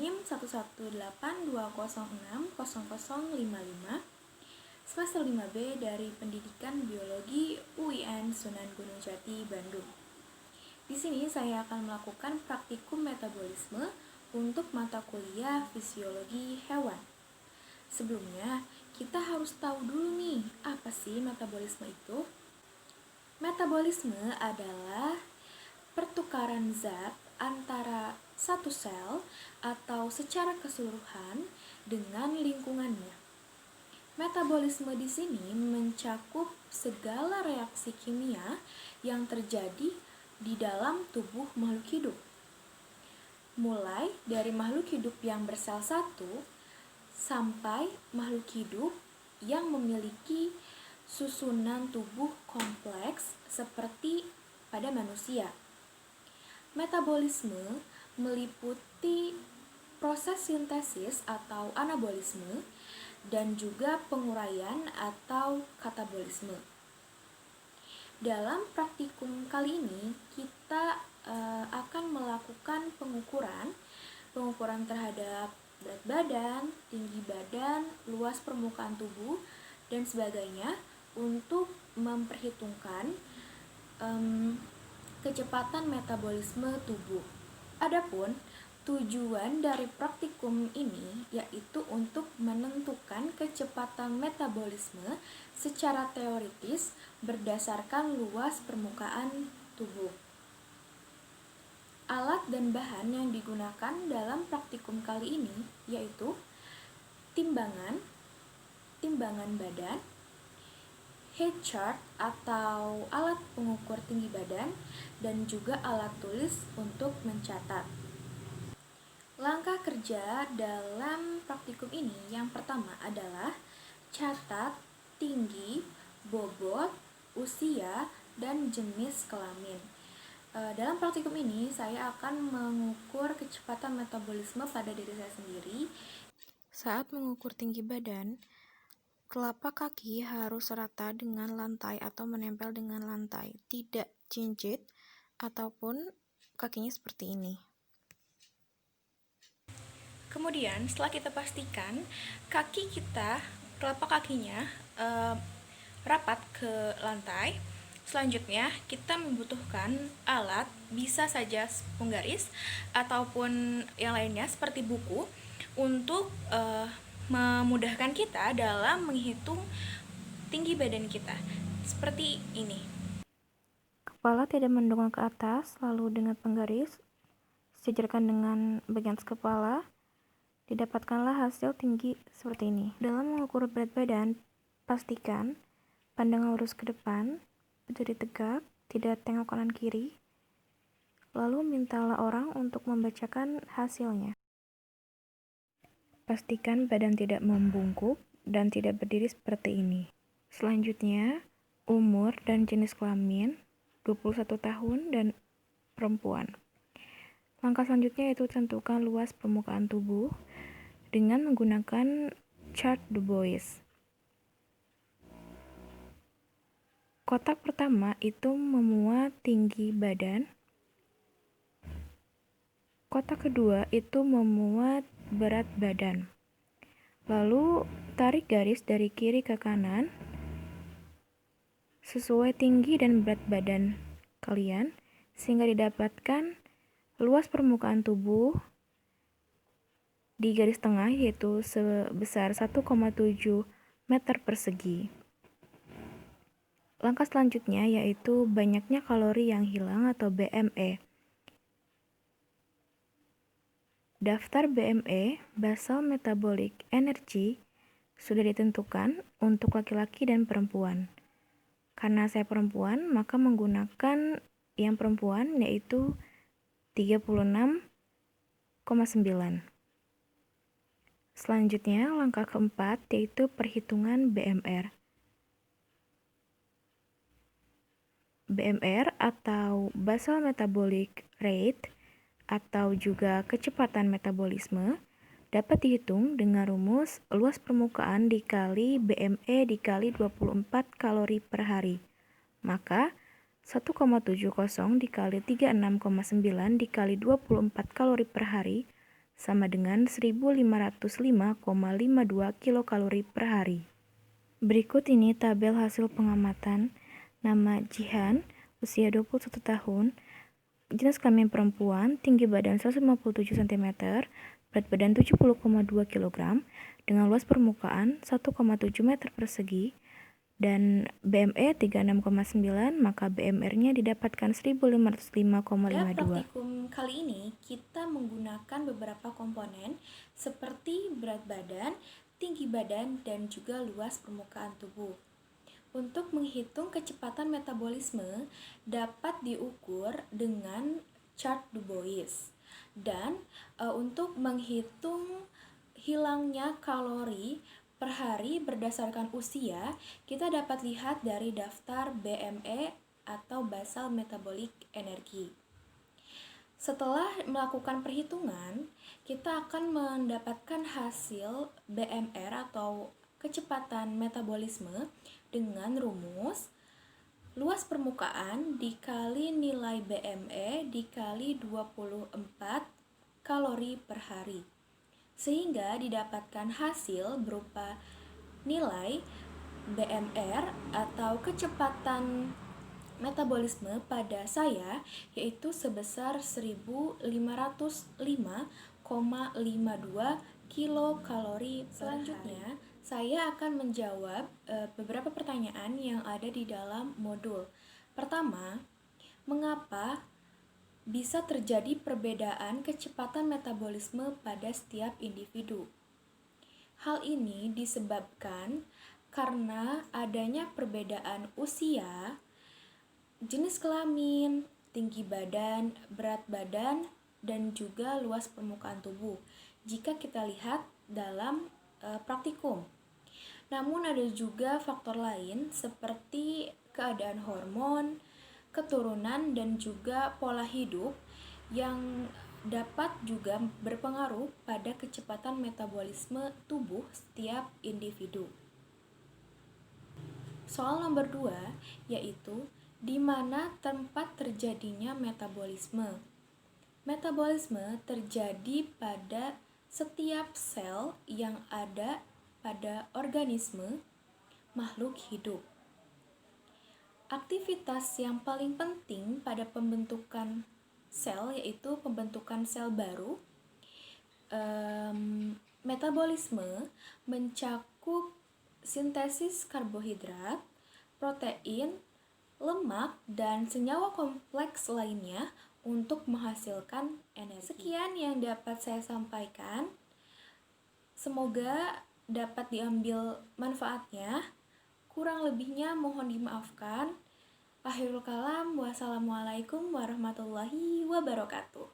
NIM 11820600055 semester 5B dari Pendidikan Biologi UIN Sunan Gunung Jati, Bandung. Di sini saya akan melakukan praktikum metabolisme untuk mata kuliah fisiologi hewan. Sebelumnya, kita harus tahu dulu nih, apa sih metabolisme itu? Metabolisme adalah pertukaran zat antara satu sel atau secara keseluruhan dengan lingkungannya. Metabolisme di sini mencakup segala reaksi kimia yang terjadi di dalam tubuh makhluk hidup. Mulai dari makhluk hidup yang bersel satu sampai makhluk hidup yang memiliki susunan tubuh kompleks seperti pada manusia. Metabolisme meliputi proses sintesis atau anabolisme dan juga penguraian atau katabolisme. Dalam praktikum kali ini kita akan melakukan pengukuran terhadap berat badan, tinggi badan, luas permukaan tubuh, dan sebagainya untuk memperhitungkan kecepatan metabolisme tubuh. Adapun tujuan dari praktikum ini yaitu untuk menentukan kecepatan metabolisme secara teoritis berdasarkan luas permukaan tubuh. Alat dan bahan yang digunakan dalam praktikum kali ini yaitu timbangan badan, height chart atau alat pengukur tinggi badan, dan juga alat tulis untuk mencatat. Langkah kerja dalam praktikum ini yang pertama adalah catat tinggi, bobot, usia, dan jenis kelamin. Dalam praktikum ini saya akan mengukur kecepatan metabolisme pada diri saya sendiri. Saat mengukur tinggi badan, telapak kaki harus rata dengan lantai atau menempel dengan lantai, tidak cincit ataupun kakinya seperti ini. Kemudian setelah kita pastikan telapak kakinya rapat ke lantai, selanjutnya kita membutuhkan alat, bisa saja penggaris ataupun yang lainnya seperti buku, untuk memudahkan kita dalam menghitung tinggi badan kita. Seperti ini. Kepala tidak mendongak ke atas, lalu dengan penggaris sejajarkan dengan bagian kepala, didapatkanlah hasil tinggi seperti ini. Dalam mengukur berat badan, pastikan pandang lurus ke depan, berdiri tegak, tidak tengok kanan kiri, lalu mintalah orang untuk membacakan hasilnya. Pastikan badan tidak membungkuk dan tidak berdiri seperti ini. Selanjutnya, umur dan jenis kelamin, 21 tahun dan perempuan. Langkah selanjutnya yaitu tentukan luas permukaan tubuh dengan menggunakan chart Du Bois. Kotak pertama itu memuat tinggi badan. Kotak kedua itu memuat berat badan. Lalu tarik garis dari kiri ke kanan sesuai tinggi dan berat badan kalian sehingga didapatkan luas permukaan tubuh di garis tengah yaitu sebesar 1,7 meter persegi. Langkah selanjutnya yaitu banyaknya kalori yang hilang atau BME. Daftar BME, Basal Metabolic Energy, sudah ditentukan untuk laki-laki dan perempuan. Karena saya perempuan, maka menggunakan yang perempuan yaitu 36,9. Selanjutnya, langkah keempat yaitu perhitungan BMR. BMR atau Basal Metabolic Rate atau juga kecepatan metabolisme dapat dihitung dengan rumus luas permukaan dikali BME dikali 24 kalori per hari. Maka 1,70 dikali 36,9 dikali 24 kalori per hari sama dengan 1505,52 kilokalori per hari. Berikut ini tabel hasil pengamatan. Nama Jihan, usia 21 tahun, jenis kelamin perempuan, tinggi badan 157 cm, berat badan 70,2 kg, dengan luas permukaan 1,7 meter persegi, dan BME 36,9, maka BMR-nya didapatkan 1505,52. Pada praktikum kali ini, kita menggunakan beberapa komponen seperti berat badan, tinggi badan, dan juga luas permukaan tubuh. Untuk menghitung kecepatan metabolisme dapat diukur dengan chart Du Bois. Dan untuk menghitung hilangnya kalori per hari berdasarkan usia, kita dapat lihat dari daftar BME atau Basal Metabolic Energy. Setelah melakukan perhitungan, kita akan mendapatkan hasil BMR atau kecepatan metabolisme dengan rumus luas permukaan dikali nilai BME dikali 24 kalori per hari. Sehingga didapatkan hasil berupa nilai BMR atau kecepatan metabolisme pada saya yaitu sebesar 1505,52 kilokalori. Selanjutnya, saya akan menjawab beberapa pertanyaan yang ada di dalam modul. Pertama, mengapa bisa terjadi perbedaan kecepatan metabolisme pada setiap individu? Hal ini disebabkan karena adanya perbedaan usia, jenis kelamin, tinggi badan, berat badan, dan juga luas permukaan tubuh jika kita lihat dalam praktikum. Namun ada juga faktor lain seperti keadaan hormon, keturunan, dan juga pola hidup yang dapat juga berpengaruh pada kecepatan metabolisme tubuh setiap individu. Soal nomor 2 yaitu di mana tempat terjadinya metabolisme. Metabolisme terjadi pada setiap sel yang ada pada organisme makhluk hidup. Aktivitas yang paling penting pada pembentukan sel yaitu pembentukan sel baru. Metabolisme mencakup sintesis karbohidrat, protein, lemak, dan senyawa kompleks lainnya untuk menghasilkan energi. Sekian yang dapat saya sampaikan. Semoga dapat diambil manfaatnya. Kurang lebihnya mohon dimaafkan. Akhirul kalam, wassalamualaikum warahmatullahi wabarakatuh.